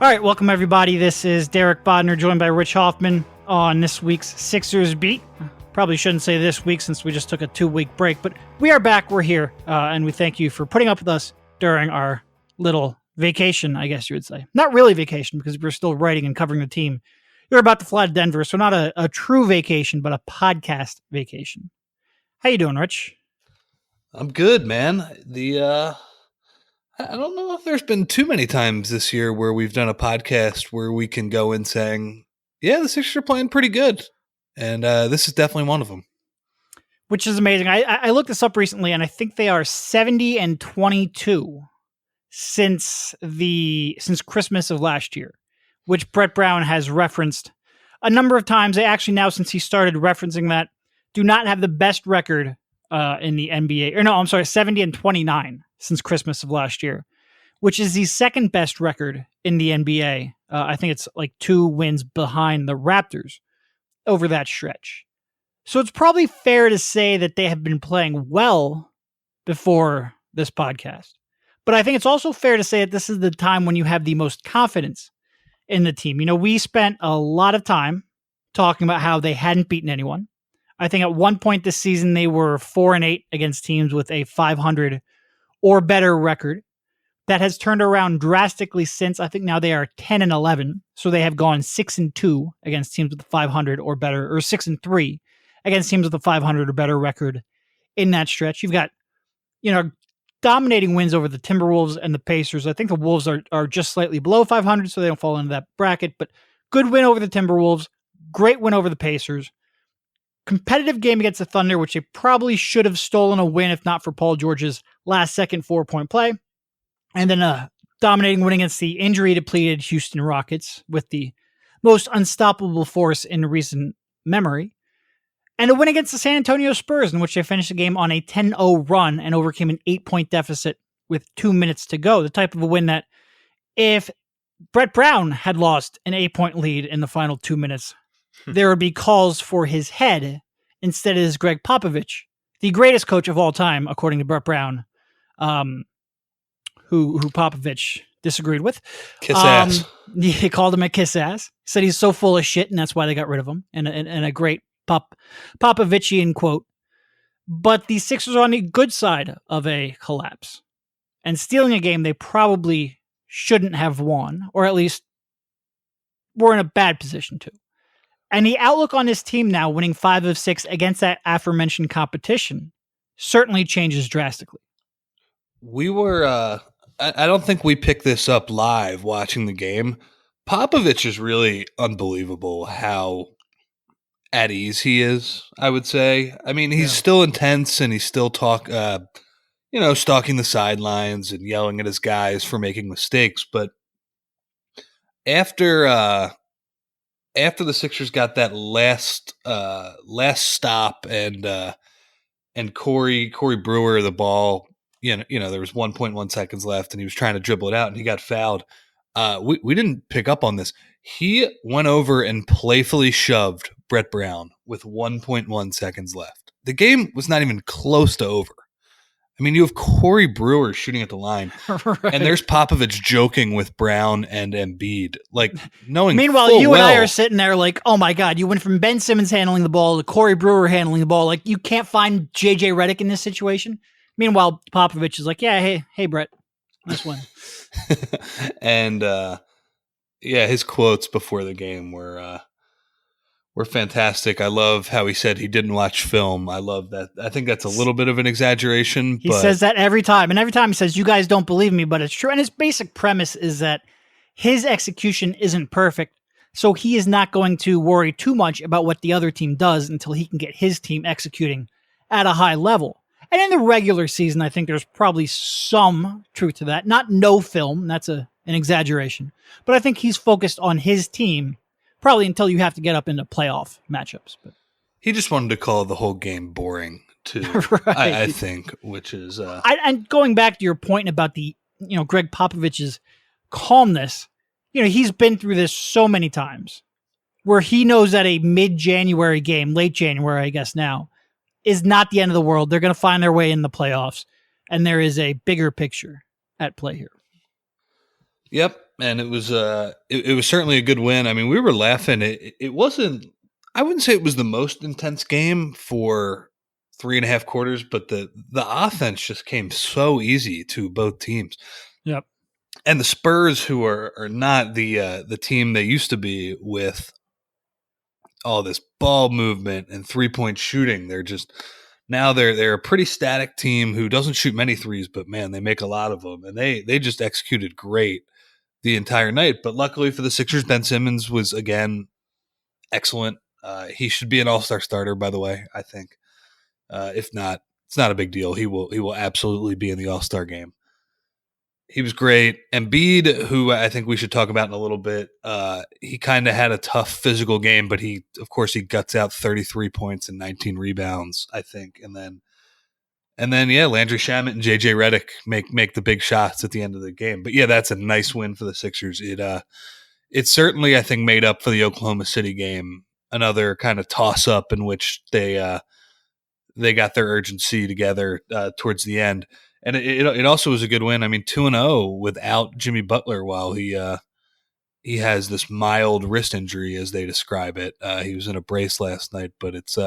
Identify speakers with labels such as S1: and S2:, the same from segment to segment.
S1: All right, welcome everybody. This is Derek Bodner, joined by Rich Hoffman on this week's Sixers Beat. Probably shouldn't say this week since we just took a 2-week break, but we are back. We're here, and we thank you for putting up with us during our little vacation, I guess you would say. Not really vacation, because we're still writing and covering the team. You're about to fly to Denver, so not a true vacation, but a podcast vacation. How you doing, Rich?
S2: I'm good, man. I don't know if there's been too many times this year where we've done a podcast where we can go in saying, yeah, the Sixers are playing pretty good. And this is definitely one of them.
S1: Which is amazing. I looked this up recently, and I think they are 70-22 since Christmas of last year, which Brett Brown has referenced a number of times. They actually now, since he started referencing that, do not have the best record in the NBA. 70-29 since Christmas of last year, which is the second best record in the NBA. I think it's like 2 wins behind the Raptors over that stretch. So it's probably fair to say that they have been playing well before this podcast. But I think it's also fair to say that this is the time when you have the most confidence in the team. You know, we spent a lot of time talking about how they hadn't beaten anyone. I think at one point this season, they were 4-8 against teams with a 500 or better record. That has turned around drastically since. I think now they are 10-11. So they have gone 6-2 against teams with a 500 or better, or 6-3 against teams with a 500 or better record in that stretch. You've got, dominating wins over the Timberwolves and the Pacers. I think the Wolves are just slightly below 500, so they don't fall into that bracket, but good win over the Timberwolves, great win over the Pacers. Competitive game against the Thunder, which they probably should have stolen a win if not for Paul George's last-second 4-point play. And then a dominating win against the injury-depleted Houston Rockets with the most unstoppable force in recent memory. And a win against the San Antonio Spurs, in which they finished the game on a 10-0 run and overcame an 8-point deficit with 2 minutes to go. The type of a win that if Brett Brown had lost an 8-point lead in the final 2 minutes, there would be calls for his head. Instead, it is Greg Popovich, the greatest coach of all time, according to Brett Brown, who Popovich disagreed with.
S2: Kiss ass.
S1: He called him a kiss ass. He said he's so full of shit, and that's why they got rid of him. And a great Popovichian quote. But the Sixers are on the good side of a collapse. And stealing a game they probably shouldn't have won, or at least were in a bad position to. And the outlook on this team now, winning 5 of 6 against that aforementioned competition, certainly changes drastically.
S2: We were, I don't think we picked this up live watching the game. Popovich is really unbelievable how at ease he is, I would say. I mean, he's still intense and he's still stalking the sidelines and yelling at his guys for making mistakes. But after the Sixers got that last stop and Corey Brewer, the ball, there was 1.1 seconds left and he was trying to dribble it out and he got fouled. We didn't pick up on this. He went over and playfully shoved Brett Brown with 1.1 seconds left. The game was not even close to over. I mean, you have Corey Brewer shooting at the line, right. And there's Popovich joking with Brown and Embiid, like knowing.
S1: Meanwhile, you and I are sitting there like, oh my God, you went from Ben Simmons handling the ball to Corey Brewer handling the ball. Like, you can't find JJ Redick in this situation. Meanwhile, Popovich is like, yeah, hey, Brett, nice one.
S2: And his quotes before the game were fantastic. I love how he said he didn't watch film. I love that. I think that's a little bit of an exaggeration.
S1: He says that every time. And every time he says, you guys don't believe me, but it's true. And his basic premise is that his execution isn't perfect. So he is not going to worry too much about what the other team does until he can get his team executing at a high level. And in the regular season, I think there's probably some truth to that. Not no film. That's an exaggeration. But I think he's focused on his team probably until you have to get up into playoff matchups. But
S2: he just wanted to call the whole game boring too. Right. I think, which is
S1: and going back to your point about the Greg Popovich's calmness. He's been through this so many times, where he knows that a mid-January game, late January, I guess now, is not the end of the world. They're going to find their way in the playoffs, and there is a bigger picture at play here.
S2: Yep, and it was certainly a good win. I mean, we were laughing. It wasn't. I wouldn't say it was the most intense game for 3.5 quarters, but the offense just came so easy to both teams.
S1: Yep.
S2: And the Spurs, who are not the team they used to be with all this ball movement and 3-point shooting, they're just now they're a pretty static team who doesn't shoot many threes, but man, they make a lot of them, and they just executed great the entire night. But luckily for the Sixers, Ben Simmons was again excellent. He should be an All-Star starter, by the way. I think if not, it's not a big deal. He will absolutely be in the All-Star game. He was great. Embiid, who I think we should talk about in a little bit, he kind of had a tough physical game, but he guts out 33 points and 19 rebounds, I think, and then yeah, Landry Shamet and JJ Redick make the big shots at the end of the game. But yeah, that's a nice win for the Sixers. It certainly, I think, made up for the Oklahoma City game, another kind of toss up in which they got their urgency together towards the end. And it also was a good win. I mean, 2-0 without Jimmy Butler while he has this mild wrist injury, as they describe it. He was in a brace last night, but it's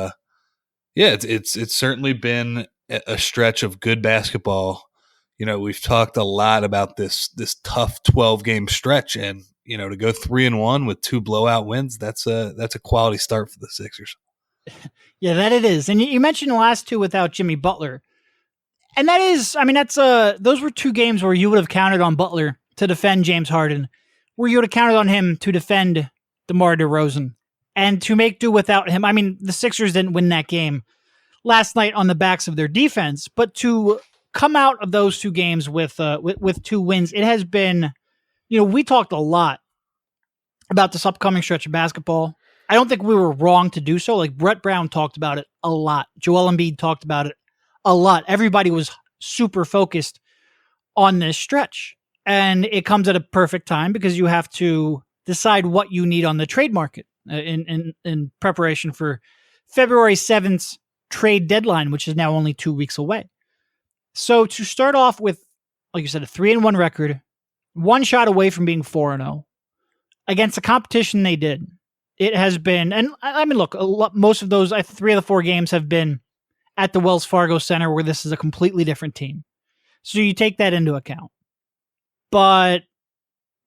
S2: certainly been a stretch of good basketball. We've talked a lot about this tough 12-game stretch, and to go 3-1 with 2 blowout wins, that's a quality start for the Sixers.
S1: Yeah, that it is. And you mentioned the last 2 without Jimmy Butler. And that is, I mean, those were 2 games where you would have counted on Butler to defend James Harden, where you would have counted on him to defend DeMar DeRozan, and to make do without him. I mean, the Sixers didn't win that game last night on the backs of their defense, but to come out of those 2 games with 2 wins, it has been, we talked a lot about this upcoming stretch of basketball. I don't think we were wrong to do so. Like, Brett Brown talked about it a lot. Joel Embiid talked about it a lot. Everybody was super focused on this stretch. And it comes at a perfect time because you have to decide what you need on the trade market in preparation for February 7th trade deadline, which is now only 2 weeks away. So to start off with, like you said, a 3-1 record, 1 shot away from being 4-0 against the competition they did. It has been, and I mean, look, most of those 3 of the 4 games have been at the Wells Fargo Center, where this is a completely different team. So you take that into account. But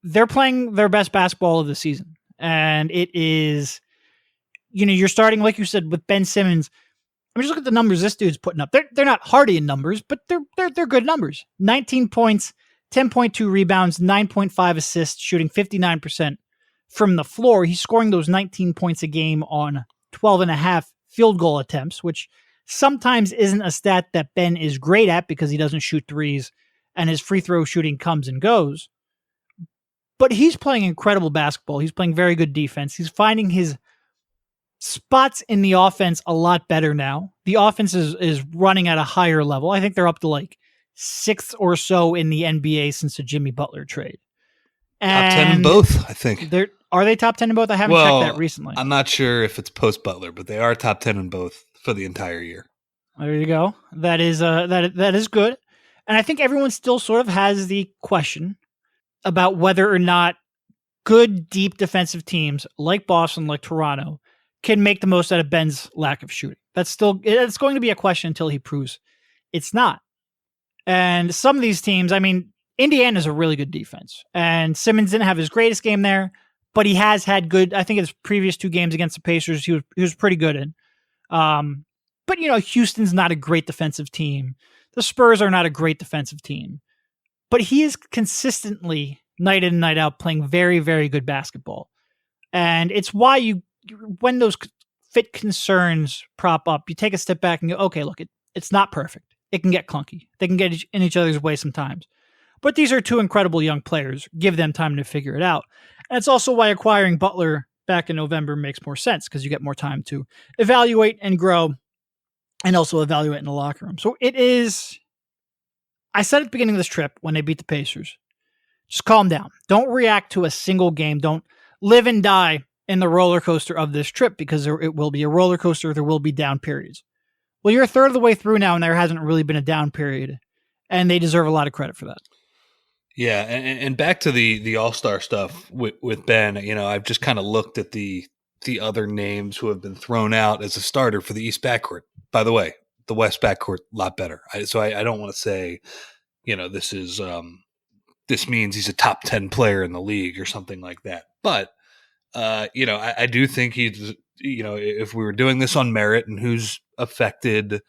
S1: they're playing their best basketball of the season. And it is, you're starting, like you said, with Ben Simmons. I mean, just look at the numbers this dude's putting up. They're not hardy in numbers, but they're good numbers. 19 points, 10.2 rebounds, 9.5 assists, shooting 59% from the floor. He's scoring those 19 points a game on 12.5 field goal attempts, which sometimes isn't a stat that Ben is great at because he doesn't shoot threes and his free throw shooting comes and goes. But he's playing incredible basketball. He's playing very good defense. He's finding his spots in the offense a lot better now. The offense is running at a higher level. I think they're up to like 6th or so in the NBA since the Jimmy Butler trade. And
S2: top 10 in both, I think.
S1: Are they top 10 in both? I haven't checked that recently.
S2: I'm not sure if it's post Butler, but they are top 10 in both for the entire year.
S1: There you go. That is that is good. And I think everyone still sort of has the question about whether or not good, deep defensive teams like Boston, like Toronto, can make the most out of Ben's lack of shooting. It's going to be a question until he proves it's not. And some of these teams, I mean, Indiana's a really good defense. And Simmons didn't have his greatest game there, but he has had good, I think his previous 2 games against the Pacers, he was pretty good in. But, Houston's not a great defensive team. The Spurs are not a great defensive team. But he is consistently, night in and night out, playing very, very good basketball. And it's why when those fit concerns prop up, you take a step back and go, okay, look, it's not perfect. It can get clunky. They can get in each other's way sometimes. But these are 2 incredible young players. Give them time to figure it out. And it's also why acquiring Butler back in November makes more sense, because you get more time to evaluate and grow and also evaluate in the locker room. So it is, I said at the beginning of this trip when they beat the Pacers, just calm down. Don't react to a single game. Don't live and die in the roller coaster of this trip, because it will be a roller coaster. There will be down periods. Well, you're a third of the way through now, and there hasn't really been a down period, and they deserve a lot of credit for that.
S2: Yeah, and back to the All-Star stuff with Ben, I've just kind of looked at the other names who have been thrown out as a starter for the East backcourt. By the way, the West backcourt a lot better. I don't want to say, this is this means he's a top 10 player in the league or something like that. But I do think he's, if we were doing this on merit and who's affected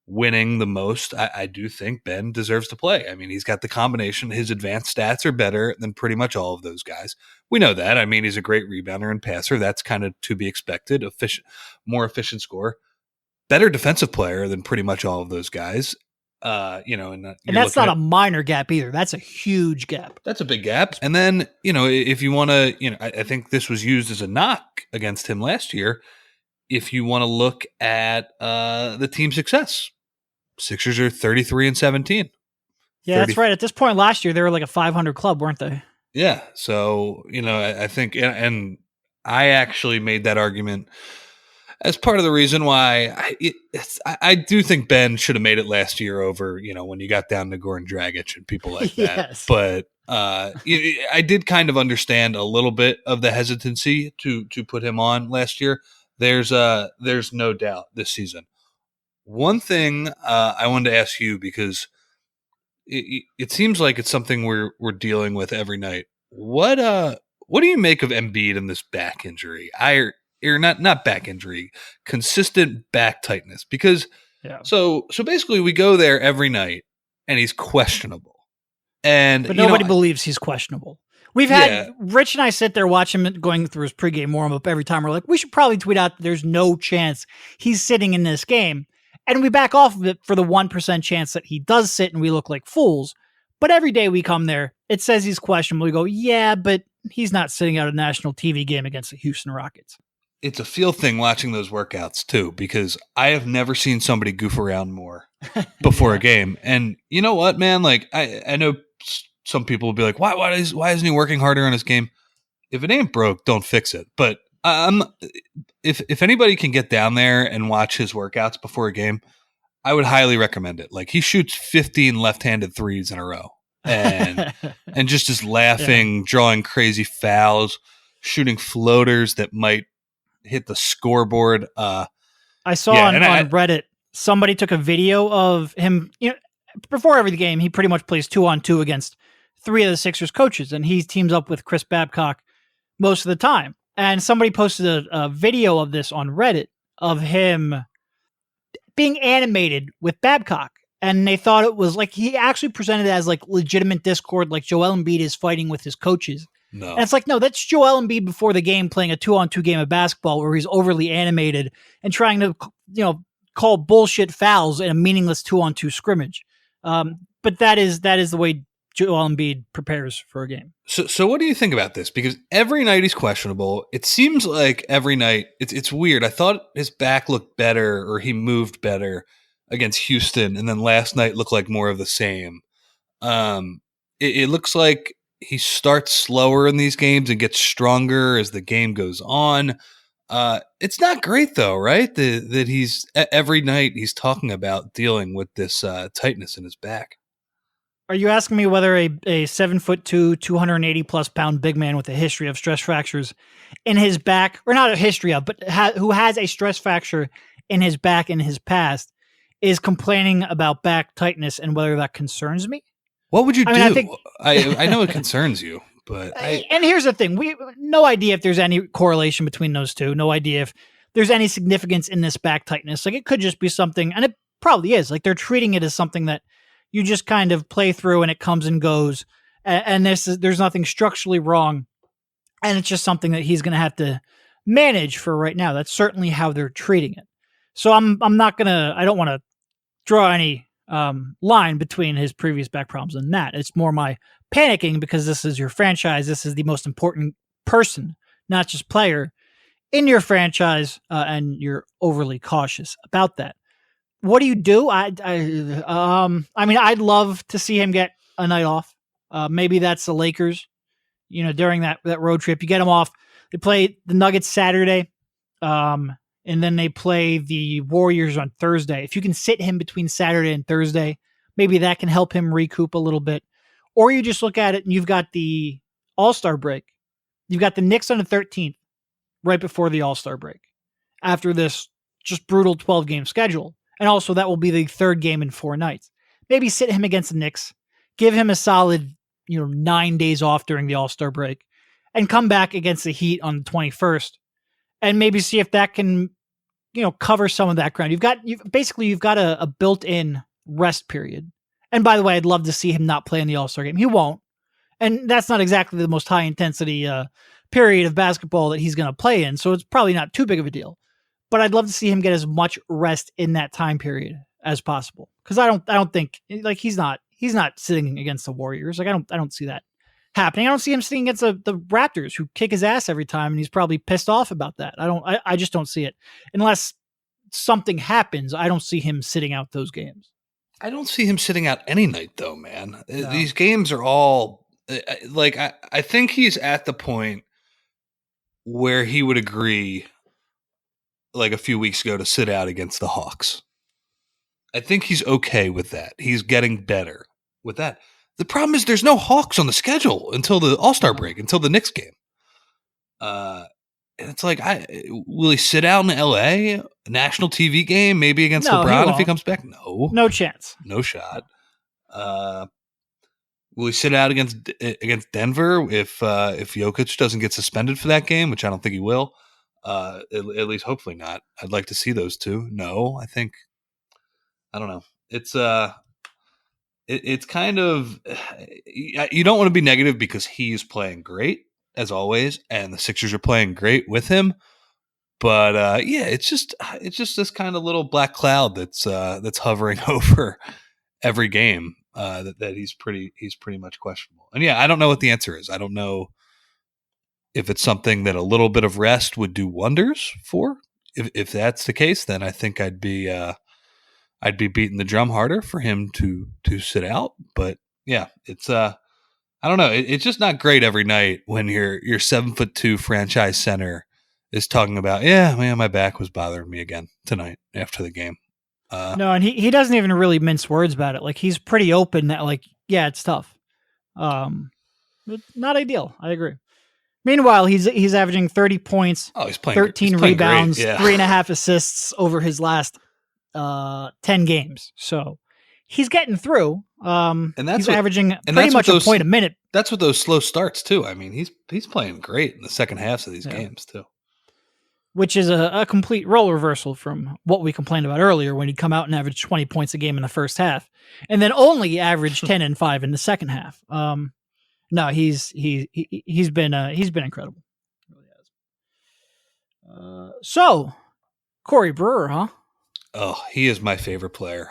S2: winning the most, I do think Ben deserves to play. I mean, he's got the combination. His advanced stats are better than pretty much all of those guys. We know that. I mean, he's a great rebounder and passer. That's kind of to be expected. More efficient scorer, better defensive player than pretty much all of those guys. And
S1: that's not a minor gap either. That's a huge gap.
S2: That's a big gap. And then, if you want to, I think this was used as a knock against him last year. If you want to look at the team success, Sixers are 33-17.
S1: Yeah, that's right. At this point last year, they were like a 500 club, weren't they?
S2: Yeah. So, I think, and I actually made that argument as part of the reason why I do think Ben should have made it last year over, when you got down to Goran Dragic and people like that.
S1: Yes.
S2: But I did kind of understand a little bit of the hesitancy to put him on last year. There's no doubt this season. One thing I wanted to ask you, because it seems like it's something we're dealing with every night. What do you make of Embiid and this back injury? Or not back injury, consistent back tightness. Because so basically we go there every night and he's questionable.
S1: But nobody believes he's questionable. We've had Rich and I sit there watch him going through his pregame warm-up every time. We're like, we should probably tweet out that there's no chance he's sitting in this game. And we back off of it for the 1% chance that he does sit and we look like fools. But every day we come there, it says he's questionable. We go, yeah, but he's not sitting out a national TV game against the Houston Rockets.
S2: It's a feel thing watching those workouts too, because I have never seen somebody goof around more before a game. And you know what, man? Like I know some people will be like, why isn't he working harder on his game? If it ain't broke, don't fix it. But if anybody can get down there and watch his workouts before a game, I would highly recommend it. Like, he shoots 15 left-handed threes in a row and just is laughing, drawing crazy fouls, shooting floaters that might hit the scoreboard.
S1: I saw on Reddit, somebody took a video of him, before every game, he pretty much plays 2-on-2 against 3 of the Sixers coaches, and he teams up with Chris Babcock most of the time. And somebody posted a video of this on Reddit of him being animated with Babcock. And they thought it was like, he actually presented it as like legitimate Discord, like Joel Embiid is fighting with his coaches.
S2: No.
S1: And it's like, no, that's Joel Embiid before the game playing a 2-on-2 game of basketball where he's overly animated and trying to, call bullshit fouls in a meaningless 2-on-2 scrimmage. But that is the way Joel Embiid prepares for a game.
S2: So what do you think about this? Because every night he's questionable. It seems like every night it's weird. I thought his back looked better, or he moved better against Houston, and then last night looked like more of the same. It looks like he starts slower in these games and gets stronger as the game goes on. It's not great though, right? That he's every night he's talking about dealing with this tightness in his back.
S1: Are you asking me whether a 7'2", 280+ pound big man with a history of stress fractures in his back, or not a history of, but who has a stress fracture in his back in his past, is complaining about back tightness and whether that concerns me?
S2: What would you do? I know it concerns you, but
S1: and here's the thing: we no idea if there's any correlation between those two. No idea if there's any significance in this back tightness. Like, it could just be something, and it probably is. Like, they're treating it as something that you just kind of play through and it comes and goes. And there's nothing structurally wrong. And it's just something that he's going to have to manage for right now. That's certainly how they're treating it. So I don't want to draw any line between his previous back problems and that. It's more my panicking because this is your franchise. This is the most important person, not just player, in your franchise. And you're overly cautious about that. What do you do? I mean, I'd love to see him get a night off. Maybe that's the Lakers, during that road trip. You get them off. They play the Nuggets Saturday, and then they play the Warriors on Thursday. If you can sit him between Saturday and Thursday, maybe that can help him recoup a little bit. Or you just look at it and you've got the All-Star break. You've got the Knicks on the 13th, right before the All-Star break, after this just brutal 12-game schedule. And also, that will be the third game in 4 nights. Maybe sit him against the Knicks, give him a solid 9 days off during the All-Star break, and come back against the Heat on the 21st, and maybe see if that can cover some of that ground. You've got a built-in rest period. And by the way, I'd love to see him not play in the All-Star game. He won't. And that's not exactly the most high intensity period of basketball that he's going to play in. So it's probably not too big of a deal, but I'd love to see him get as much rest in that time period as possible. Cause I don't think like he's not sitting against the Warriors. Like I don't see that happening. I don't see him sitting against the Raptors who kick his ass every time. And he's probably pissed off about that. I just don't see it unless something happens. I don't see him sitting out those games.
S2: I don't see him sitting out any night though, man.
S1: No.
S2: These games are all like, I think he's at the point where he would agree like a few weeks ago to sit out against the Hawks. I think he's okay with that. He's getting better with that. The problem is there's no Hawks on the schedule until the All-Star break, until the Knicks game. And it's like, will he sit out in LA? A national TV game, maybe against LeBron if he comes back? No
S1: chance,
S2: no shot. Will he sit out against Denver if Jokic doesn't get suspended for that game, which I don't think he will? At least hopefully not. I'd like to see those two. No, I don't know. It's kind of, you don't want to be negative because he is playing great as always, and the Sixers are playing great with him. But yeah, it's just this kind of little black cloud that's hovering over every game. That he's pretty much questionable. And yeah, I don't know what the answer is. I don't know if it's something that a little bit of rest would do wonders for. If that's the case, then I think I'd be beating the drum harder for him to sit out. But yeah, it's I don't know. It's just not great every night when your 7'2" franchise center is talking about, yeah, man, my back was bothering me again tonight after the game.
S1: No, and he doesn't even really mince words about it. Like he's pretty open that like, yeah, it's tough. Not ideal. I agree. Meanwhile, he's averaging 30 points,
S2: he's playing
S1: 13 rebounds,
S2: yeah.
S1: 3.5 assists over his last 10 games. So he's getting through. And he's averaging pretty much a point a minute.
S2: That's what those slow starts too. I mean, he's playing great in the second halves of these games too.
S1: Which is a complete role reversal from what we complained about earlier when he'd come out and average 20 points a game in the first half and then only average 10 and 5 in the second half. No, he's been incredible. He really has. So Corey Brewer, huh?
S2: Oh, he is my favorite player.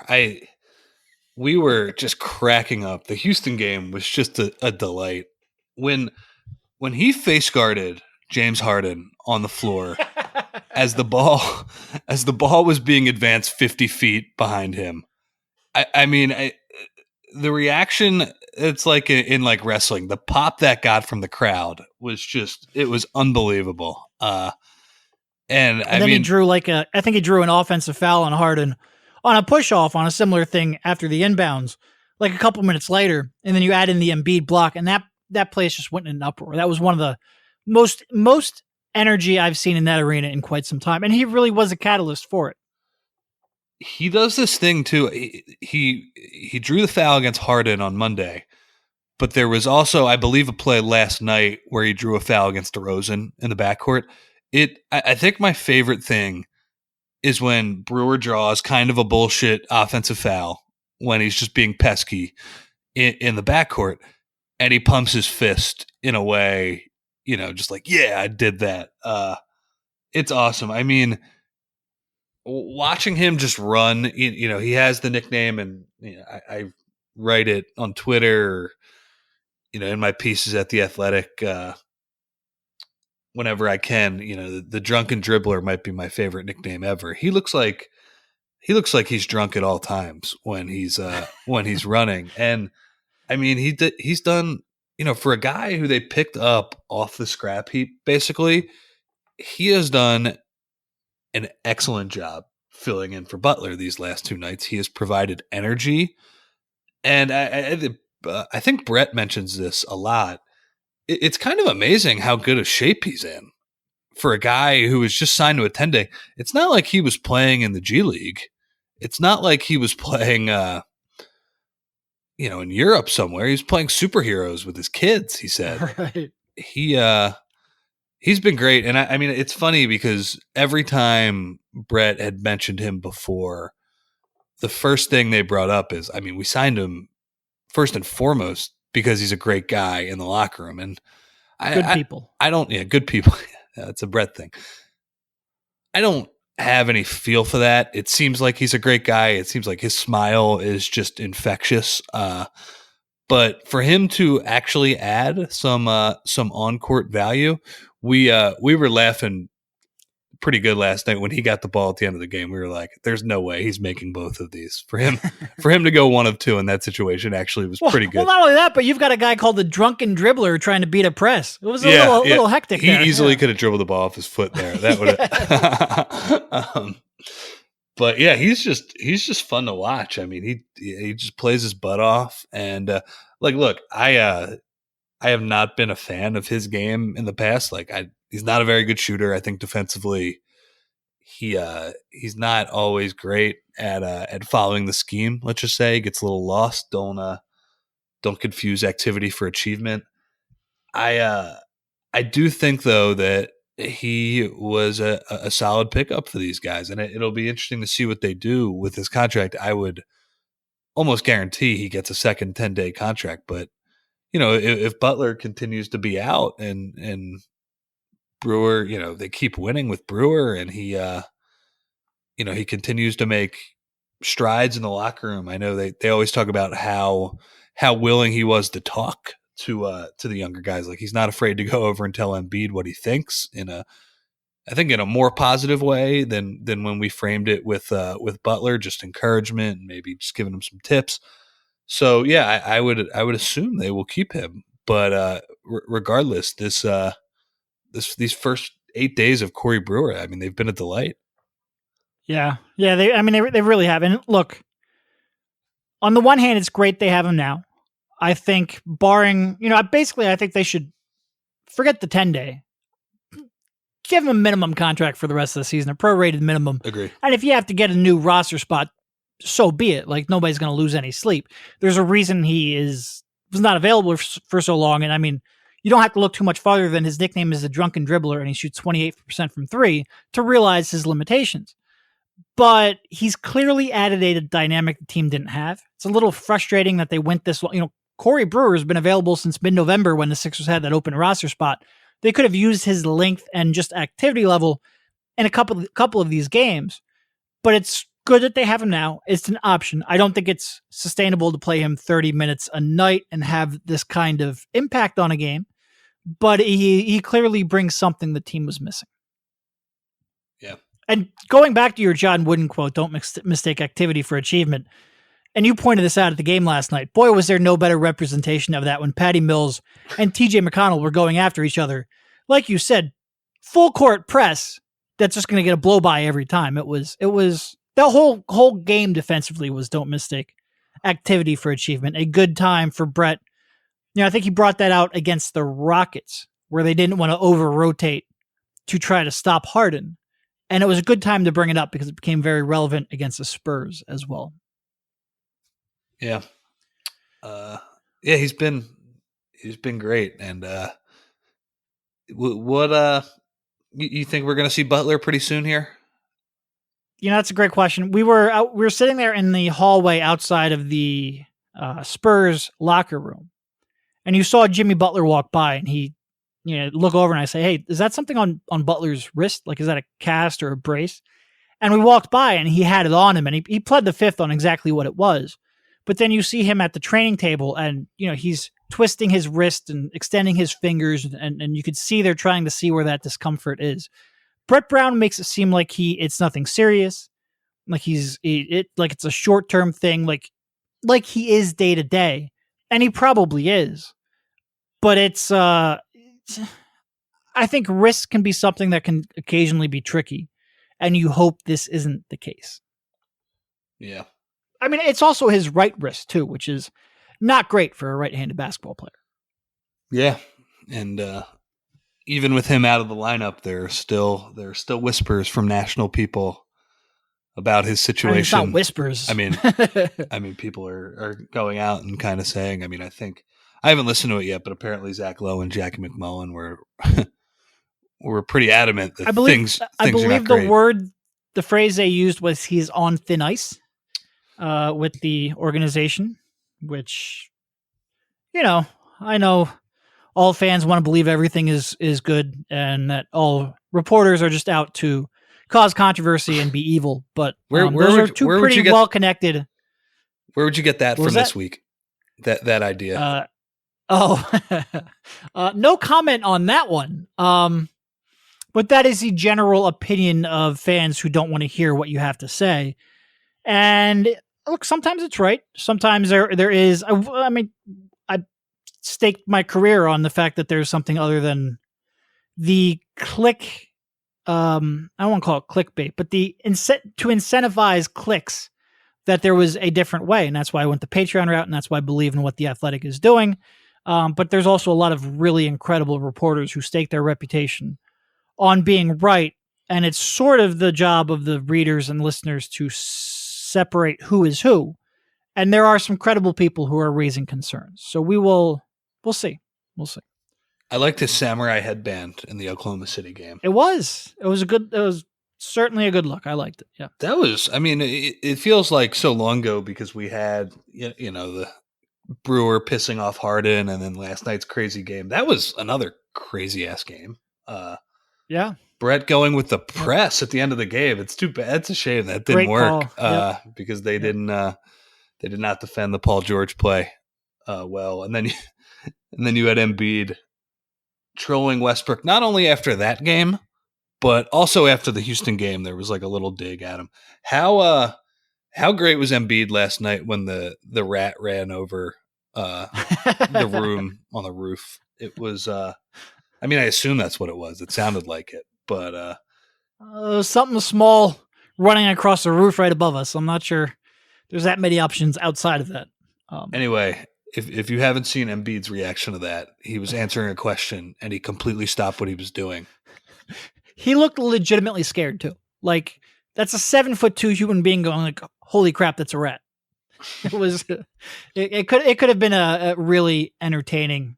S2: We were just cracking up. The Houston game was just a delight. When he face guarded James Harden on the floor as the ball was being advanced 50 feet behind him. I mean, the reaction, it's like in like wrestling, the pop that got from the crowd was it was unbelievable. And then
S1: he drew I think he drew an offensive foul on Harden on a push off on a similar thing after the inbounds, like a couple minutes later. And then you add in the Embiid block and that place just went in an uproar. That was one of the most energy I've seen in that arena in quite some time. And he really was a catalyst for it.
S2: He does this thing too. He drew the foul against Harden on Monday, but there was also, I believe, a play last night where he drew a foul against DeRozan in the backcourt. I think my favorite thing is when Brewer draws kind of a bullshit offensive foul when he's just being pesky in the backcourt, and he pumps his fist in a way, just like, yeah, I did that. It's awesome. I mean, watching him just run, he has the nickname, and I write it on Twitter, in my pieces at The Athletic, whenever I can. The drunken dribbler might be my favorite nickname ever. He looks like he's drunk at all times when he's running. And I mean, he's done, for a guy who they picked up off the scrap heap, basically, he has done an excellent job filling in for Butler these last 2 nights. He has provided energy. And I think Brett mentions this a lot. It's kind of amazing how good a shape he's in for a guy who was just signed to a 10-day. It's not like he was playing in the G League. It's not like he was playing, in Europe somewhere. He's playing superheroes with his kids, he said.
S1: Right.
S2: He's been great. And I mean, it's funny because every time Brett had mentioned him before, the first thing they brought up is, I mean, we signed him first and foremost because he's a great guy in the locker room. And
S1: Good people.
S2: Good people. Yeah, it's a Brett thing. I don't have any feel for that. It seems like he's a great guy. It seems like his smile is just infectious. But for him to actually add some on-court value, we were laughing pretty good last night when he got the ball at the end of the game. We were like, "There's no way he's making both of these." For him to go 1 of 2 in that situation actually was pretty good.
S1: Well, not only that, but you've got a guy called the drunken dribbler trying to beat a press. It was a little hectic.
S2: He easily could have dribbled the ball off his foot there. That would. But yeah, he's just fun to watch. I mean, he just plays his butt off, and look, I have not been a fan of his game in the past. He's not a very good shooter. I think defensively, he's not always great at following the scheme. Let's just say he gets a little lost. Don't confuse activity for achievement. I do think though that he was a solid pickup for these guys, and it'll be interesting to see what they do with his contract. I would almost guarantee he gets a second 10-day contract, but if Butler continues to be out and Brewer, they keep winning with Brewer, and he continues to make strides in the locker room. I know they always talk about how willing he was to talk to the younger guys. Like, he's not afraid to go over and tell Embiid what he thinks I think in a more positive way than when we framed it with Butler, just encouragement and maybe just giving him some tips. So yeah, I would assume they will keep him, but regardless, these first 8 days of Corey Brewer, I mean, they've been a delight.
S1: Yeah. They really have. And look, on the one hand, it's great they have him now. I think barring, basically, I think they should forget the 10-day. Give him a minimum contract for the rest of the season, a prorated minimum.
S2: Agree.
S1: And if you have to get a new roster spot, so be it. Like, nobody's going to lose any sleep. There's a reason he was not available for so long. And I mean, you don't have to look too much farther than his nickname is the drunken dribbler, and he shoots 28% from 3 to realize his limitations. But he's clearly added a dynamic the team didn't have. It's a little frustrating that they went this long. Corey Brewer has been available since mid-November when the Sixers had that open roster spot. They could have used his length and just activity level in a couple of these games, but it's good that they have him now. It's an option. I don't think it's sustainable to play him 30 minutes a night and have this kind of impact on a game, but he clearly brings something the team was missing.
S2: Yeah.
S1: And going back to your John Wooden quote, don't mistake activity for achievement. And you pointed this out at the game last night. Boy, was there no better representation of that when Patty Mills and TJ McConnell were going after each other. Like you said, full court press that's just going to get a blow by every time. It was the whole game defensively was, don't mistake activity for achievement. A good time for Brett. I think he brought that out against the Rockets, where they didn't want to over-rotate to try to stop Harden. And it was a good time to bring it up because it became very relevant against the Spurs as well.
S2: Yeah. He's been great. And what you think we're going to see Butler pretty soon here?
S1: That's a great question. We were sitting there in the hallway outside of the Spurs locker room, and you saw Jimmy Butler walk by, and he, look over, and I say, "Hey, is that something on Butler's wrist? Like, is that a cast or a brace?" And we walked by, and he had it on him, and he pled the fifth on exactly what it was. But then you see him at the training table, and he's twisting his wrist and extending his fingers, and you could see they're trying to see where that discomfort is. Brett Brown makes it seem like it's nothing serious, like like it's a short-term thing, like he is day to day, and he probably is. But it's I think risk can be something that can occasionally be tricky, and you hope this isn't the case.
S2: Yeah.
S1: I mean, it's also his right wrist too, which is not great for a right-handed basketball player.
S2: Yeah, and even with him out of the lineup, there are still whispers from national people about his situation.
S1: I mean, it's not whispers.
S2: I mean, people are going out and kind of saying. I mean, I think I haven't listened to it yet, but apparently Zach Lowe and Jackie McMullen were pretty adamant that things are not great.
S1: The phrase they used was he's on thin ice with the organization, which, I know all fans want to believe everything is good and that all reporters are just out to cause controversy and be evil. But those are two pretty well connected.
S2: Where would you get that from this week? That idea?
S1: No comment on that one. But that is the general opinion of fans who don't want to hear what you have to say. And look, sometimes it's right. Sometimes there is. I mean, I staked my career on the fact that there's something other than the click. I don't want to call it clickbait, but to incentivize clicks, that there was a different way. And that's why I went the Patreon route. And that's why I believe in what The Athletic is doing. But there's also a lot of really incredible reporters who stake their reputation on being right. And it's sort of the job of the readers and listeners to separate who is who. And there are some credible people who are raising concerns. So we'll see. We'll see.
S2: I liked his samurai headband in the Oklahoma City game.
S1: It was certainly a good look. I liked it. Yeah.
S2: That was, I mean, it feels like so long ago because we had, the Brewer pissing off Harden and then last night's crazy game. That was another crazy ass game.
S1: Yeah.
S2: Brett going with the press at the end of the game. It's too bad. It's a shame that didn't work because they did not defend the Paul George play well. And then you had Embiid trolling Westbrook, not only after that game, but also after the Houston game. There was like a little dig at him. How great was Embiid last night when the rat ran over the room on the roof? It was, I assume that's what it was. It sounded like it, but
S1: something small running across the roof right above us. I'm not sure there's that many options outside of that.
S2: Anyway, if you haven't seen Embiid's reaction to that, he was answering a question and he completely stopped what he was doing.
S1: He looked legitimately scared too. Like, that's a 7'2" human being going like, "Holy crap, that's a rat." It was. It could have been a really entertaining,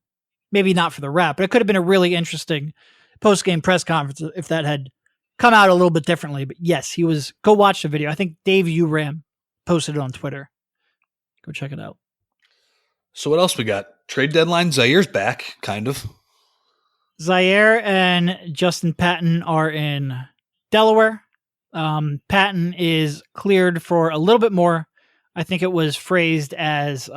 S1: maybe not for the rat, but it could have been a really interesting post game press conference if that had come out a little bit differently. But yes, he was. Go watch the video. I think Dave Uram posted it on Twitter. Go check it out.
S2: So what else we got? Trade deadline. Zaire's back, kind of.
S1: Zaire and Justin Patton are in Delaware. Patton is cleared for a little bit more. I think it was phrased as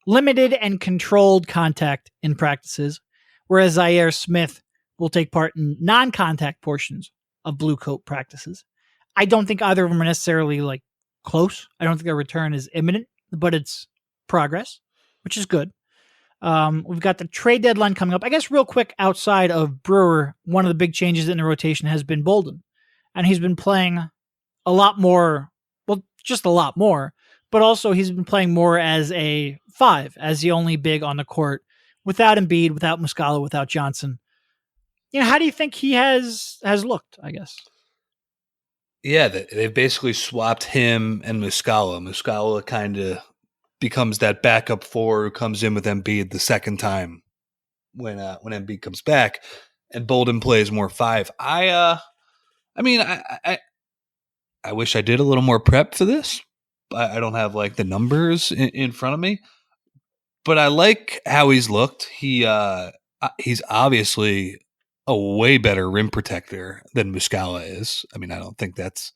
S1: limited and controlled contact in practices, whereas Zaire Smith will take part in non-contact portions of Blue Coat practices. I don't think either of them are necessarily like close. I don't think their return is imminent, but it's progress, which is good. We've got the trade deadline coming up. I guess real quick, outside of Brewer, one of the big changes in the rotation has been Bolden. And he's been playing a lot more, well, just a lot more, but also he's been playing more as a 5, as the only big on the court, without Embiid, without Muscala, without Johnson. How do you think he has looked, I guess?
S2: Yeah, they've basically swapped him and Muscala. Muscala kind of becomes that backup 4 who comes in with Embiid the second time when Embiid comes back, and Bolden plays more 5. I wish I did a little more prep for this. I don't have like the numbers in front of me, but I like how he's looked. He's obviously a way better rim protector than Muscala is. I don't think that's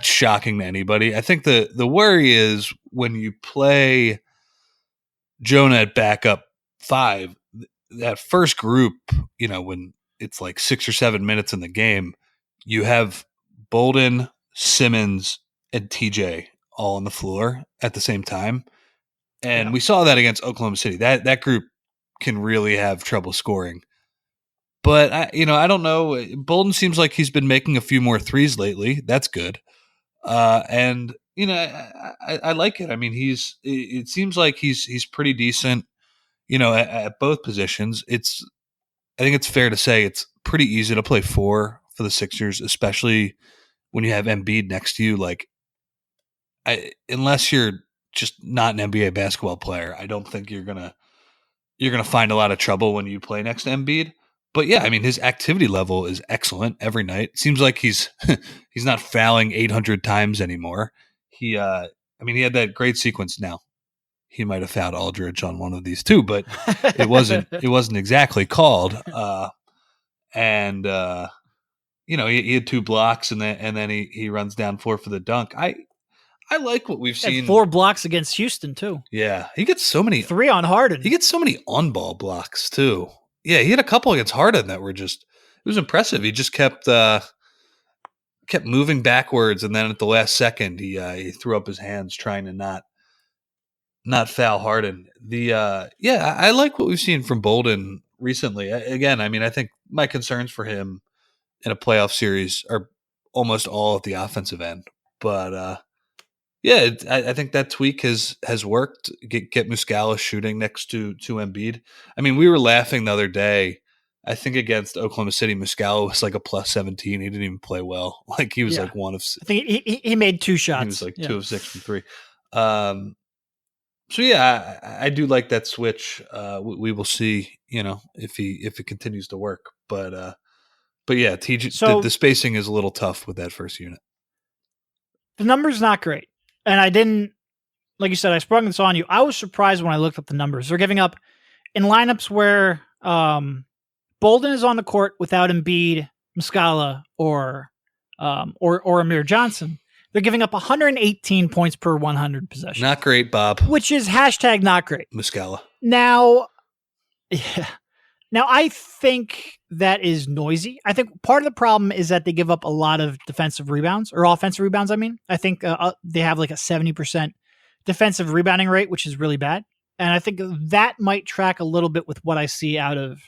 S2: shocking to anybody. I think the worry is when you play Jonah at backup 5, that first group, when it's like 6 or 7 minutes in the game, you have Bolden, Simmons, and TJ all on the floor at the same time. And we saw that against Oklahoma City. That group can really have trouble scoring. But I don't know. Bolden seems like he's been making a few more threes lately. That's good. And I like it. I mean, it seems like he's pretty decent, at both positions. I think it's fair to say it's pretty easy to play four for the Sixers, especially when you have Embiid next to you. Like, unless you're just not an NBA basketball player, I don't think you're gonna find a lot of trouble when you play next to Embiid. But yeah, I mean, his activity level is excellent every night. Seems like he's he's not fouling 800 times anymore. He had that great sequence. Now he might have fouled Aldridge on one of these too, but it wasn't exactly called. And he had two blocks, and then he runs down four for the dunk. I like what we've
S1: Had
S2: seen.
S1: 4 blocks against Houston too.
S2: Yeah, he gets so many
S1: 3 on Harden.
S2: He gets so many on-ball blocks too. Yeah, he had a couple against Harden that were it was impressive. He just kept moving backwards, and then at the last second, he threw up his hands trying to not foul Harden. I like what we've seen from Bolden recently. Again, I mean, I think my concerns for him in a playoff series are almost all at the offensive end, but yeah, I think that tweak has worked. Get Muscala shooting next to Embiid. I mean, we were laughing the other day. I think against Oklahoma City, Muscala was like a plus 17. He didn't even play well. Like he was like one of.
S1: I think he made 2 shots.
S2: He was like 2 of 6 from 3. So yeah, I do like that switch. We will see, if it continues to work. But yeah, TJ.
S1: So
S2: the spacing is a little tough with that first unit.
S1: the number's not great, and I didn't, like you said, I sprung this on you. I was surprised when I looked up the numbers. They're giving up in lineups where Bolden is on the court without Embiid, Muscala, or Amir Johnson. They're giving up 118 points per 100 possessions.
S2: Not great, Bob.
S1: Which is hashtag not great.
S2: Muscala.
S1: Now, I think that is noisy. I think part of the problem is that they give up a lot of defensive rebounds, or offensive rebounds, I mean. I think they have like a 70% defensive rebounding rate, which is really bad. And I think that might track a little bit with what I see out of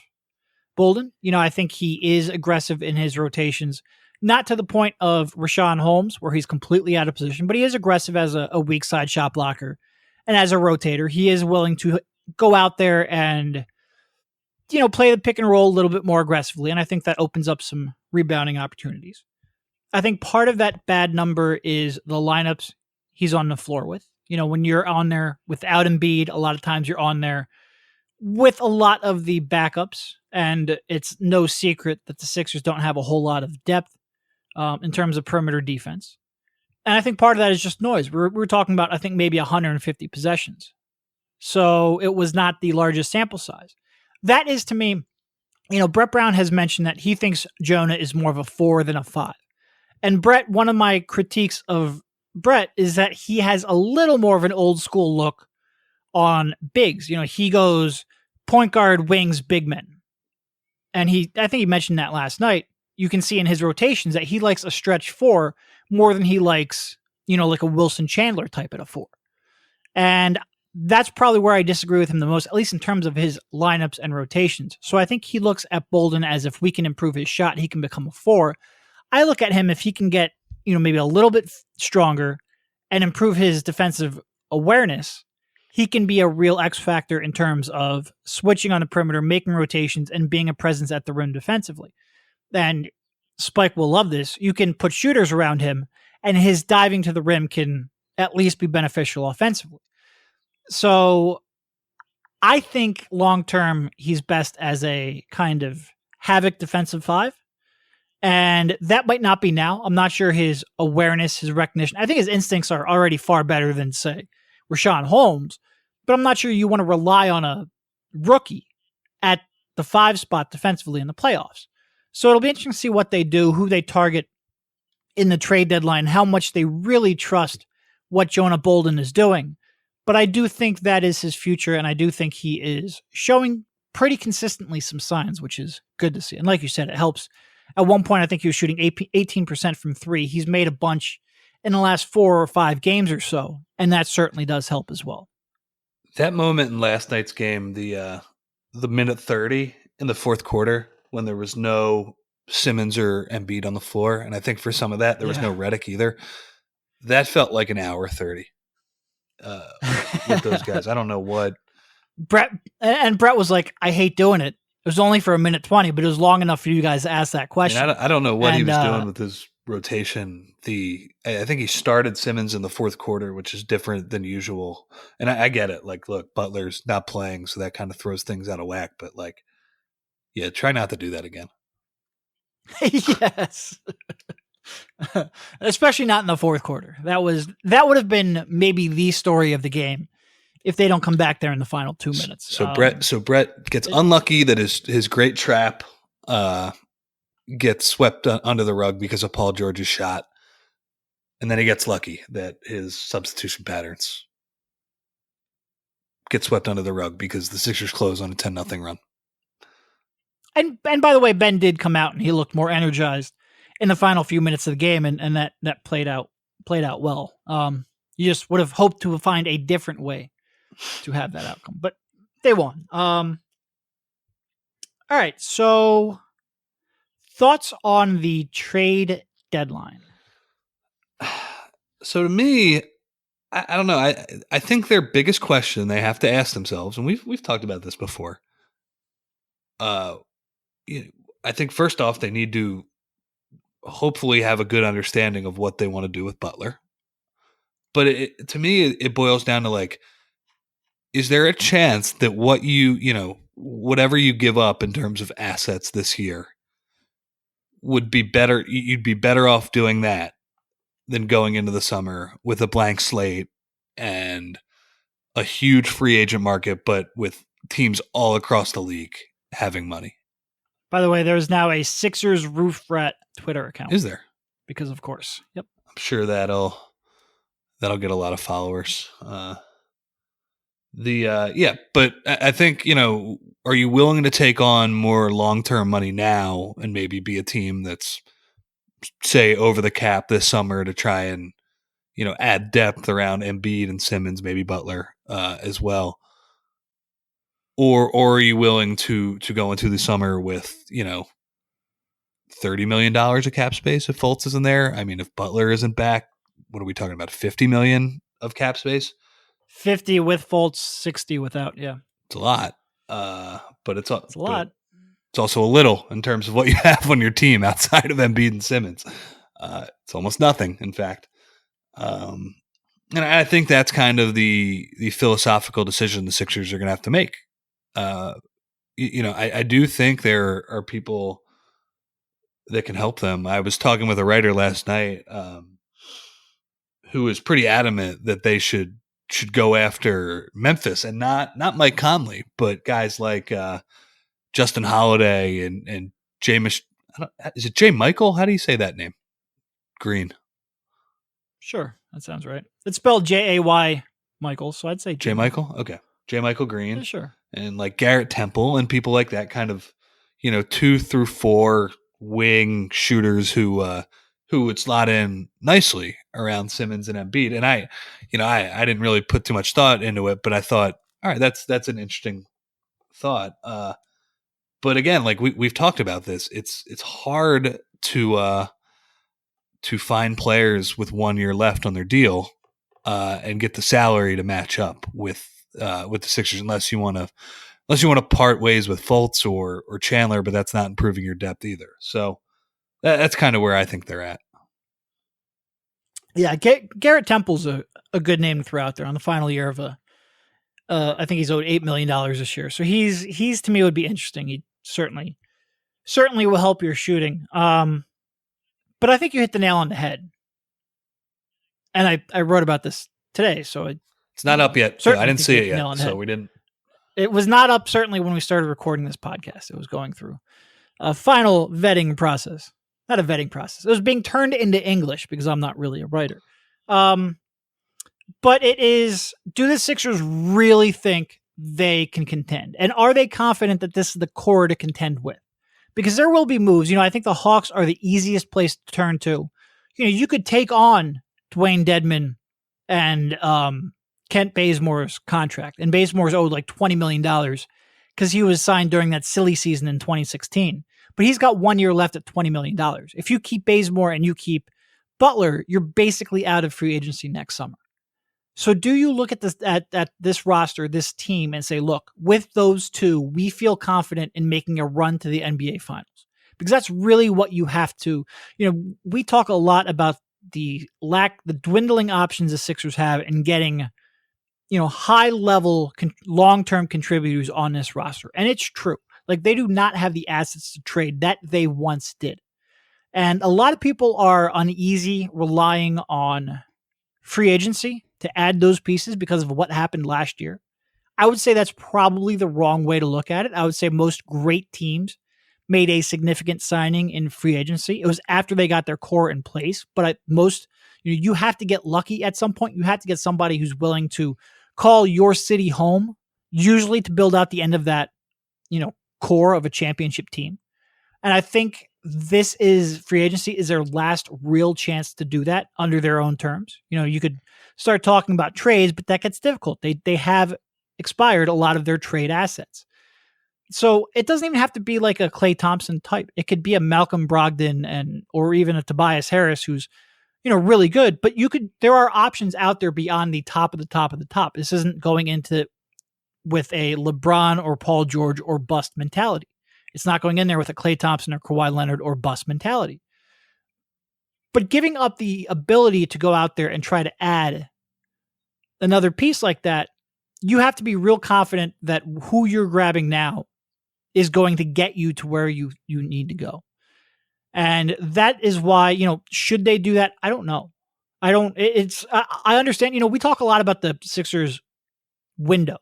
S1: Bolden. I think he is aggressive in his rotations, not to the point of Rashawn Holmes, where he's completely out of position, but he is aggressive as a weak side shot blocker. And as a rotator, he is willing to go out there and, play the pick and roll a little bit more aggressively. And I think that opens up some rebounding opportunities. I think part of that bad number is the lineups he's on the floor with. When you're on there without Embiid, a lot of times you're on there with a lot of the backups. And it's no secret that the Sixers don't have a whole lot of depth in terms of perimeter defense. And I think part of that is just noise. We're talking about, I think, maybe 150 possessions. So it was not the largest sample size. That is, to me, Brett Brown has mentioned that he thinks Jonah is more of a 4 than a 5. And Brett, one of my critiques of Brett is that he has a little more of an old school look on bigs. He goes point guard, wings, big men. And I think he mentioned that last night. You can see in his rotations that he likes a stretch 4 more than he likes, like a Wilson Chandler type at a 4. And that's probably where I disagree with him the most, at least in terms of his lineups and rotations. So I think he looks at Bolden as if we can improve his shot, he can become a 4. I look at him if he can get, maybe a little bit stronger and improve his defensive awareness, he can be a real X factor in terms of switching on the perimeter, making rotations, and being a presence at the rim defensively. And Spike will love this. You can put shooters around him, and his diving to the rim can at least be beneficial offensively. So I think long-term, he's best as a kind of havoc defensive 5. And that might not be now. I'm not sure his awareness, his recognition. I think his instincts are already far better than, say, Rashawn Holmes. But I'm not sure you want to rely on a rookie at the 5 spot defensively in the playoffs. So it'll be interesting to see what they do, who they target in the trade deadline, how much they really trust what Jonah Bolden is doing. But I do think that is his future, and I do think he is showing pretty consistently some signs, which is good to see. And like you said, it helps. At one point, I think he was shooting 18% from 3. He's made a bunch in the last 4 or 5 games or so, and that certainly does help as well.
S2: That moment in last night's game, the minute 30 in the fourth quarter, when there was no Simmons or Embiid on the floor, and I think for some of that, there was no Redick either. that felt like an hour 30 with those guys. I don't know what.
S1: Brett was like, I hate doing it. It was only for 1:20, but it was long enough for you guys to ask that question.
S2: I don't know what he was doing with his rotation. I think he started Simmons in the fourth quarter, which is different than usual. And I get it. Like, look, Butler's not playing, so that kind of throws things out of whack. But like, yeah, try not to do that again.
S1: Yes. Especially not in the fourth quarter. That would have been maybe the story of the game if they don't come back there in the final 2 minutes.
S2: So Brett gets unlucky that his great trap gets swept under the rug because of Paul George's shot, and then he gets lucky that his substitution patterns get swept under the rug because the Sixers close on a 10-0 run.
S1: And by the way, Ben did come out and he looked more energized in the final few minutes of the game, and that played out well. You just would have hoped to find a different way to have that outcome, but they won. All right, so thoughts on the trade deadline?
S2: So to me, I don't know. I think their biggest question they have to ask themselves, and we've talked about this before. I think first off, they need to hopefully have a good understanding of what they want to do with Butler. But to me, it boils down to like, is there a chance that whatever you give up in terms of assets this year would be better? You'd be better off doing that than going into the summer with a blank slate and a huge free agent market, but with teams all across the league having money.
S1: By the way, there's now a Sixers Roof Rat Twitter account.
S2: Is there?
S1: Because of course. Yep.
S2: I'm sure that'll get a lot of followers. But I think, are you willing to take on more long-term money now and maybe be a team that's, say, over the cap this summer to try and, add depth around Embiid and Simmons, maybe Butler as well? Or are you willing to go into the summer with, $30 million of cap space if Fultz isn't there? I mean, if Butler isn't back, what are we talking about? $50 million of cap space?
S1: 50 with Fultz, 60 without. Yeah,
S2: it's a lot. But it's a
S1: lot.
S2: It's also a little in terms of what you have on your team outside of Embiid and Simmons. It's almost nothing, in fact. And I think that's kind of the philosophical decision the Sixers are going to have to make. I do think there are people that can help them. I was talking with a writer last night who was pretty adamant that they should go after Memphis and not Mike Conley, but guys like Justin Holiday and Jameis. Is it J. Michael? How do you say that name? Green.
S1: Sure, that sounds right. It's spelled Jay Michael, so I'd say
S2: J. Michael. Okay, J. Michael Green.
S1: Yeah, sure.
S2: And like Garrett Temple and people like that, kind of 2 through 4 wing shooters who would slot in nicely around Simmons and Embiid. And I didn't really put too much thought into it, but I thought, all right, that's an interesting thought. But again, like we've talked about this, it's hard to find players with 1 year left on their deal and get the salary to match up with the Sixers, unless you want to part ways with Fultz or Chandler, but that's not improving your depth either. So that's kind of where I think they're at.
S1: Yeah, Garrett Temple's a good name to throw out there on the final year of I think he's owed $8 million this year. So he's to me would be interesting. He certainly will help your shooting. But I think you hit the nail on the head. And I wrote about this today, so
S2: it's not up yet. I didn't see it yet, so we didn't.
S1: It was not up certainly when we started recording this podcast. It was going through a final vetting process. Not a vetting process. It was being turned into English because I'm not really a writer. But it is, do the Sixers really think they can contend? And are they confident that this is the core to contend with? Because there will be moves. I think the Hawks are the easiest place to turn to. You could take on Dwayne Dedmon and Kent Bazemore's contract. And Bazemore's owed like $20 million because he was signed during that silly season in 2016. But he's got 1 year left at $20 million. If you keep Bazemore and you keep Butler, you're basically out of free agency next summer. So do you look at this roster, this team, and say, look, with those two, we feel confident in making a run to the NBA Finals? Because that's really what you have to. We talk a lot about the dwindling options the Sixers have in getting, high level, long term contributors on this roster, and it's true. Like, they do not have the assets to trade that they once did, and a lot of people are uneasy relying on free agency to add those pieces because of what happened last year. I would say that's probably the wrong way to look at it. I would say most great teams made a significant signing in free agency. It was after they got their core in place, but you have to get lucky at some point. You have to get somebody who's willing to call your city home, usually to build out the end of that, core of a championship team. And I think free agency is their last real chance to do that under their own terms. You could start talking about trades, but that gets difficult. They have expired a lot of their trade assets. So it doesn't even have to be like a Klay Thompson type. It could be a Malcolm Brogdon or even a Tobias Harris who's, really good, but there are options out there beyond the top of the top of the top. This isn't going into with a LeBron or Paul George or bust mentality. It's not going in there with a Klay Thompson or Kawhi Leonard or bust mentality. But giving up the ability to go out there and try to add another piece like that, you have to be real confident that who you're grabbing now is going to get you to where you need to go. And that is why, should they do that? I don't know. I understand, we talk a lot about the Sixers window.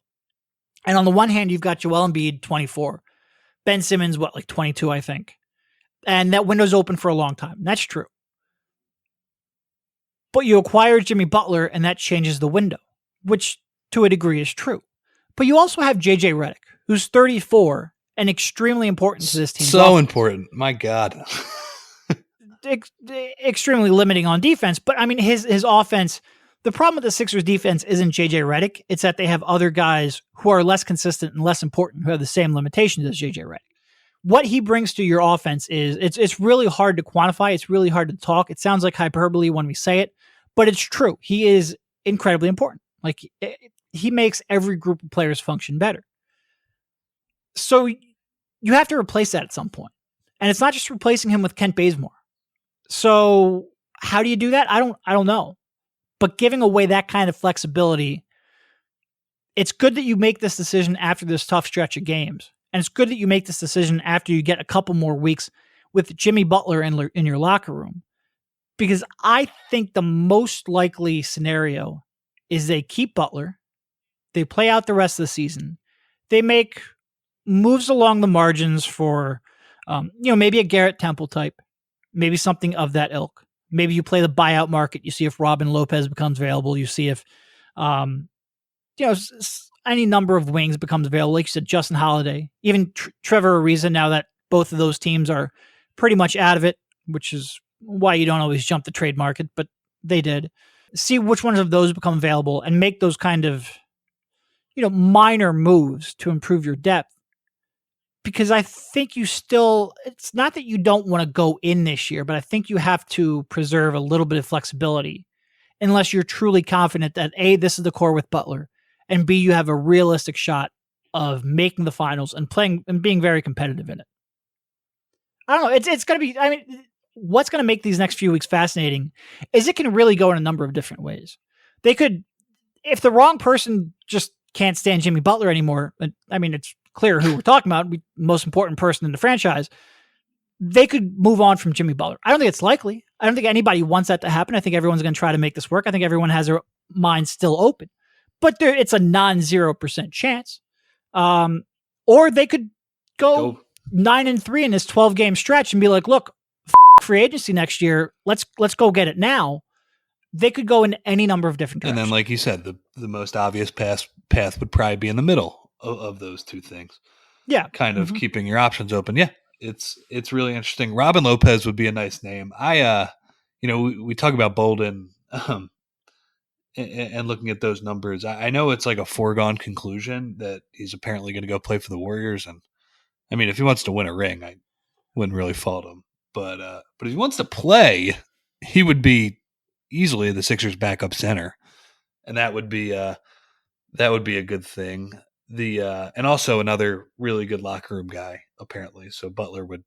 S1: And on the one hand, you've got Joel Embiid, 24. Ben Simmons, 22, I think. And that window's open for a long time. That's true. But you acquire Jimmy Butler, and that changes the window, which to a degree is true. But you also have JJ Redick, who's 34 and extremely important to this team.
S2: So important. My God.
S1: Extremely limiting on defense. But I mean, his offense, the problem with the Sixers defense isn't JJ Redick. It's that they have other guys who are less consistent and less important, who have the same limitations as JJ Redick. What he brings to your offense is it's really hard to quantify. It's really hard to talk. It sounds like hyperbole when we say it, but it's true. He is incredibly important. Like, he makes every group of players function better. So you have to replace that at some point. And it's not just replacing him with Kent Bazemore. So how do you do that? I don't know. But giving away that kind of flexibility, it's good that you make this decision after this tough stretch of games. And it's good that you make this decision after you get a couple more weeks with Jimmy Butler in your locker room. Because I think the most likely scenario is they keep Butler, they play out the rest of the season, they make moves along the margins for, maybe a Garrett Temple type, maybe something of that ilk. Maybe you play the buyout market. You see if Robin Lopez becomes available. You see if, any number of wings becomes available. Like you said, Justin Holiday, even Trevor Ariza, now that both of those teams are pretty much out of it, which is why you don't always jump the trade market, but they did. See which ones of those become available and make those kind of, minor moves to improve your depth. Because I think it's not that you don't want to go in this year, but I think you have to preserve a little bit of flexibility unless you're truly confident that A, this is the core with Butler, and B, you have a realistic shot of making the finals and playing and being very competitive in it. I don't know. It's going to be, what's going to make these next few weeks fascinating is it can really go in a number of different ways. They could, if the wrong person just can't stand Jimmy Butler anymore, it's clear who we're talking about, most important person in the franchise, they could move on from Jimmy Butler. I don't think it's likely. I don't think anybody wants that to happen. I think everyone's going to try to make this work. I think everyone has their mind still open. But it's a non-0% chance. Or they could go 9-3 in this 12-game stretch and be like, look, free agency next year, let's go get it now. They could go in any number of different directions.
S2: And then, like you said, the most obvious path would probably be in the middle of those two things.
S1: Yeah.
S2: Kind of keeping your options open. Yeah. It's really interesting. Robin Lopez would be a nice name. We talk about Bolden and looking at those numbers. I know it's like a foregone conclusion that he's apparently going to go play for the Warriors. And if he wants to win a ring, I wouldn't really fault him. But if he wants to play, he would be easily the Sixers' backup center, and that would be a good thing. And also another really good locker room guy apparently. So Butler would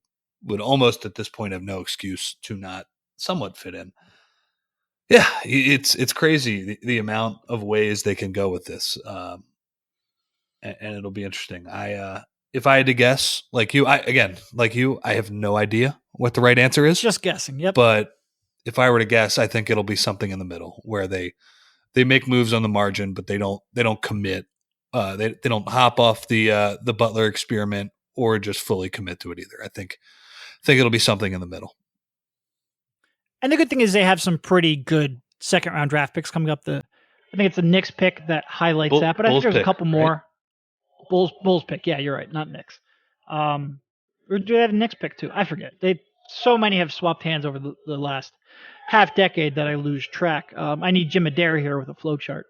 S2: almost at this point have no excuse to not somewhat fit in. Yeah, it's crazy the amount of ways they can go with this, and it'll be interesting. If I had to guess, like you, I have no idea what the right answer is.
S1: Just guessing. Yep.
S2: But if I were to guess, I think it'll be something in the middle where they make moves on the margin, but they don't commit. They don't hop off the Butler experiment or just fully commit to it either. I think it'll be something in the middle.
S1: And the good thing is they have some pretty good second round draft picks coming up. I think it's the Knicks pick that highlights that, but I think there's a couple more. Right? Bulls pick. Yeah, you're right. Not Knicks. Or do they have a Knicks pick too? I forget. So many have swapped hands over the last half decade that I lose track. I need Jim Adair here with a flow chart.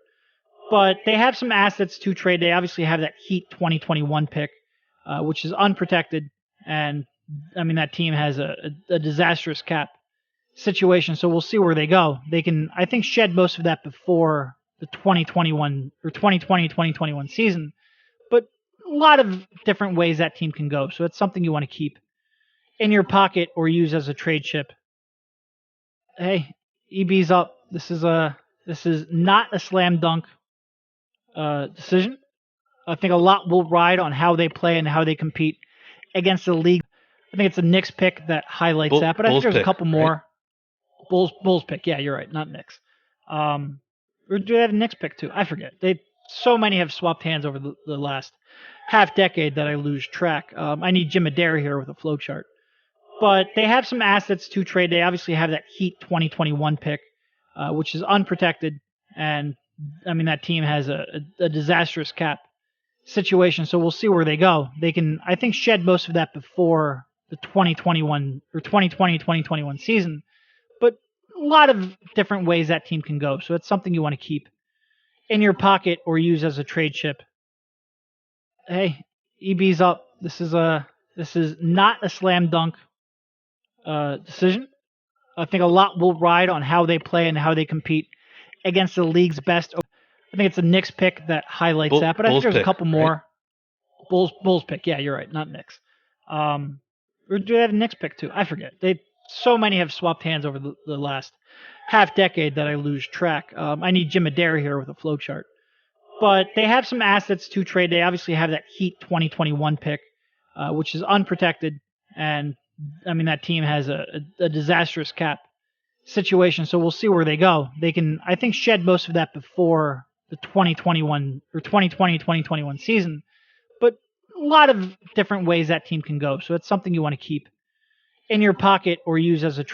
S1: But they have some assets to trade. They obviously have that Heat 2021 pick, which is unprotected. And, I mean, that team has a disastrous cap situation, so we'll see where they go. They can, I think, shed most of that before the 2020-2021 season. But a lot of different ways that team can go. So it's something you want to keep in your pocket or use as a trade chip. Hey, EB's up. This is not a slam dunk decision. I think a lot will ride on how they play and how they compete against the league. I think it's the Knicks pick that highlights that, but I think there's a couple more. Right? Bulls pick. Yeah, you're right. Not Knicks. Or do they have a Knicks pick too? I forget. So many have swapped hands over the last half decade that I lose track. I need Jim Adair here with a flow chart. But they have some assets to trade. They obviously have that Heat 2021 pick, which is unprotected. And, I mean, that team has a disastrous cap situation, so we'll see where they go. They can, I think, shed most of that before the 2020-2021 season. But a lot of different ways that team can go. So it's something you want to keep in your pocket or use as a trade chip. Hey, EB's up. This is not a slam dunk decision. I think a lot will ride on how they play and how they compete against the league's best. I think it's the Knicks pick that highlights that, but I think there's a couple more. Right? Bulls pick. Yeah, you're right. Not Knicks. Or do they have a Knicks pick too? I forget. So many have swapped hands over the last half decade that I lose track. I need Jim Adair here with a flow chart. But they have some assets to trade. They obviously have that Heat 2021 pick, which is unprotected. And, I mean, that team has a disastrous cap situation, so we'll see where they go. They can, I think, shed most of that before the 2020-2021 season. But a lot of different ways that team can go. So it's something you want to keep in your pocket or use as a trade